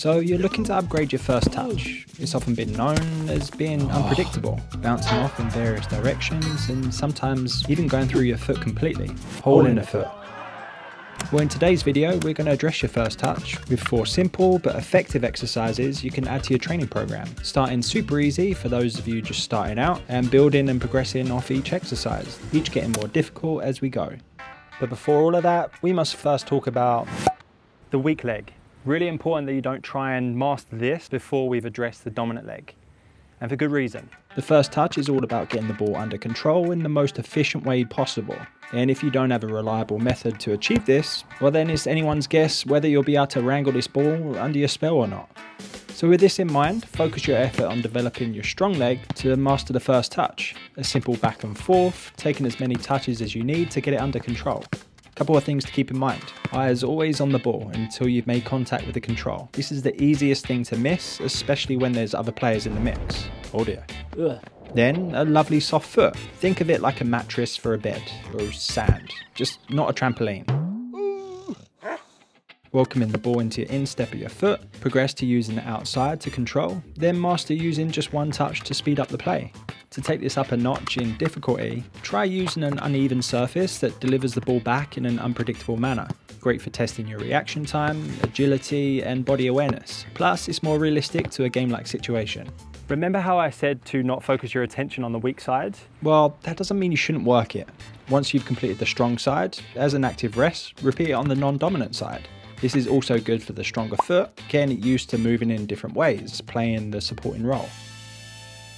So you're looking to upgrade your first touch. It's often been known as being unpredictable, bouncing off in various directions and sometimes even going through your foot completely, hole in the foot. Well, in today's video, we're going to address your first touch with 4 simple but effective exercises you can add to your training program. Starting super easy for those of you just starting out and building and progressing off each exercise, each getting more difficult as we go. But before all of that, we must first talk about the weak leg. Really important that you don't try and master this before we've addressed the dominant leg. And for good reason. The first touch is all about getting the ball under control in the most efficient way possible. And if you don't have a reliable method to achieve this, well then it's anyone's guess whether you'll be able to wrangle this ball under your spell or not. So with this in mind, focus your effort on developing your strong leg to master the first touch. A simple back and forth, taking as many touches as you need to get it under control. Couple of things to keep in mind. Eyes always on the ball until you've made contact with the control. This is the easiest thing to miss, especially when there's other players in the mix. Oh dear. Ugh. Then a lovely soft foot. Think of it like a mattress for a bed or sand, just not a trampoline. Welcoming the ball into your instep of your foot, progress to using the outside to control, then master using just one touch to speed up the play. To take this up a notch in difficulty, try using an uneven surface that delivers the ball back in an unpredictable manner. Great for testing your reaction time, agility and body awareness. Plus, it's more realistic to a game-like situation. Remember how I said to not focus your attention on the weak side? Well, that doesn't mean you shouldn't work it. Once you've completed the strong side, as an active rest, repeat it on the non-dominant side. This is also good for the stronger foot, getting it used to moving in different ways, playing the supporting role.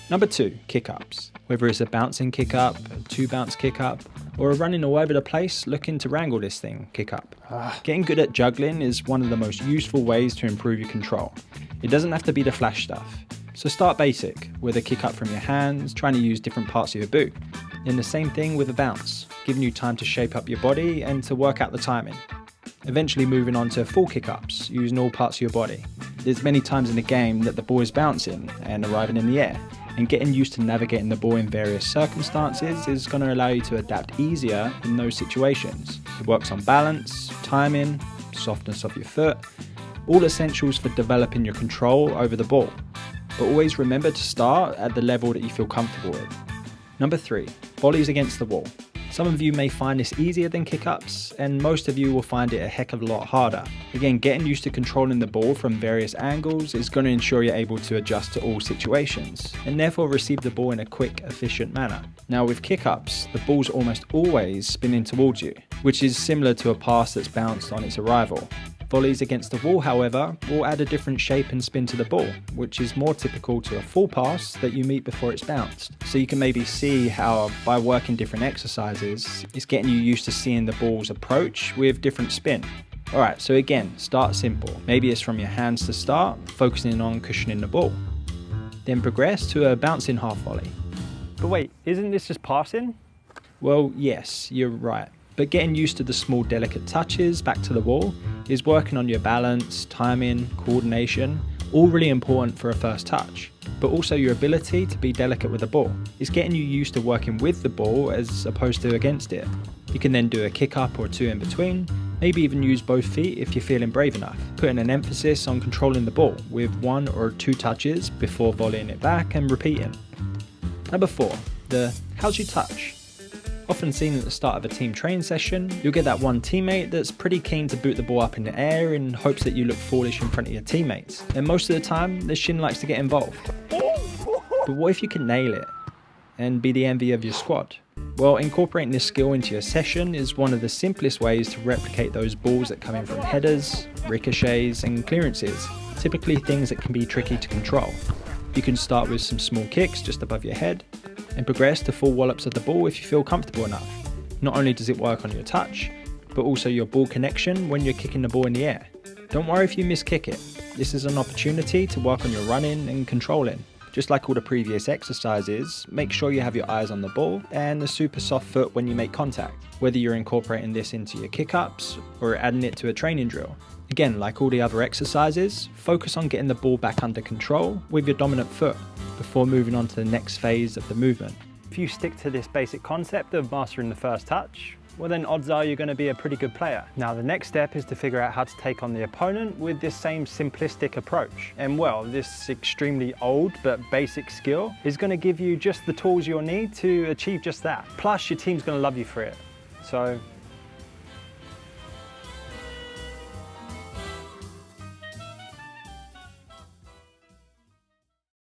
Number 2, kick-ups. Whether it's a bouncing kick-up, a 2-bounce kick-up, or a running all over the place looking to wrangle this thing kick-up. Getting good at juggling is one of the most useful ways to improve your control. It doesn't have to be the flash stuff. So start basic, with a kick-up from your hands, trying to use different parts of your boot. And the same thing with a bounce, giving you time to shape up your body and to work out the timing. Eventually moving on to full kick-ups, using all parts of your body. There's many times in the game that the ball is bouncing and arriving in the air, and getting used to navigating the ball in various circumstances is going to allow you to adapt easier in those situations. It works on balance, timing, softness of your foot, all essentials for developing your control over the ball. But always remember to start at the level that you feel comfortable with. Number 3, volleys against the wall. Some of you may find this easier than kick-ups, and most of you will find it a heck of a lot harder. Again, getting used to controlling the ball from various angles is going to ensure you're able to adjust to all situations, and therefore receive the ball in a quick, efficient manner. Now with kick-ups, the ball's almost always spinning towards you, which is similar to a pass that's bounced on its arrival. Volleys against the wall, however, will add a different shape and spin to the ball, which is more typical to a full pass that you meet before it's bounced. So you can maybe see how, by working different exercises, it's getting you used to seeing the ball's approach with different spin. Alright, so again, start simple. Maybe it's from your hands to start, focusing on cushioning the ball. Then progress to a bouncing half volley. But wait, isn't this just passing? Well, yes, you're right. But getting used to the small delicate touches back to the wall is working on your balance, timing, coordination, all really important for a first touch. But also your ability to be delicate with the ball. It's getting you used to working with the ball as opposed to against it. You can then do a kick up or 2 in between, maybe even use both feet if you're feeling brave enough. Putting an emphasis on controlling the ball with 1 or 2 touches before volleying it back and repeating. Number 4, the how's your touch? Often seen at the start of a team training session, you'll get that one teammate that's pretty keen to boot the ball up in the air in hopes that you look foolish in front of your teammates. And most of the time, the shin likes to get involved. But what if you can nail it and be the envy of your squad? Well, incorporating this skill into your session is one of the simplest ways to replicate those balls that come in from headers, ricochets and clearances, typically things that can be tricky to control. You can start with some small kicks just above your head, and progress to full wallops of the ball if you feel comfortable enough. Not only does it work on your touch, but also your ball connection when you're kicking the ball in the air. Don't worry if you miss kick it. This is an opportunity to work on your running and controlling. Just like all the previous exercises, make sure you have your eyes on the ball and a super soft foot when you make contact, whether you're incorporating this into your kick-ups or adding it to a training drill. Again, like all the other exercises, focus on getting the ball back under control with your dominant foot before moving on to the next phase of the movement. If you stick to this basic concept of mastering the first touch, well then odds are you're going to be a pretty good player. Now the next step is to figure out how to take on the opponent with this same simplistic approach. And well, this extremely old but basic skill is going to give you just the tools you'll need to achieve just that. Plus your team's going to love you for it. So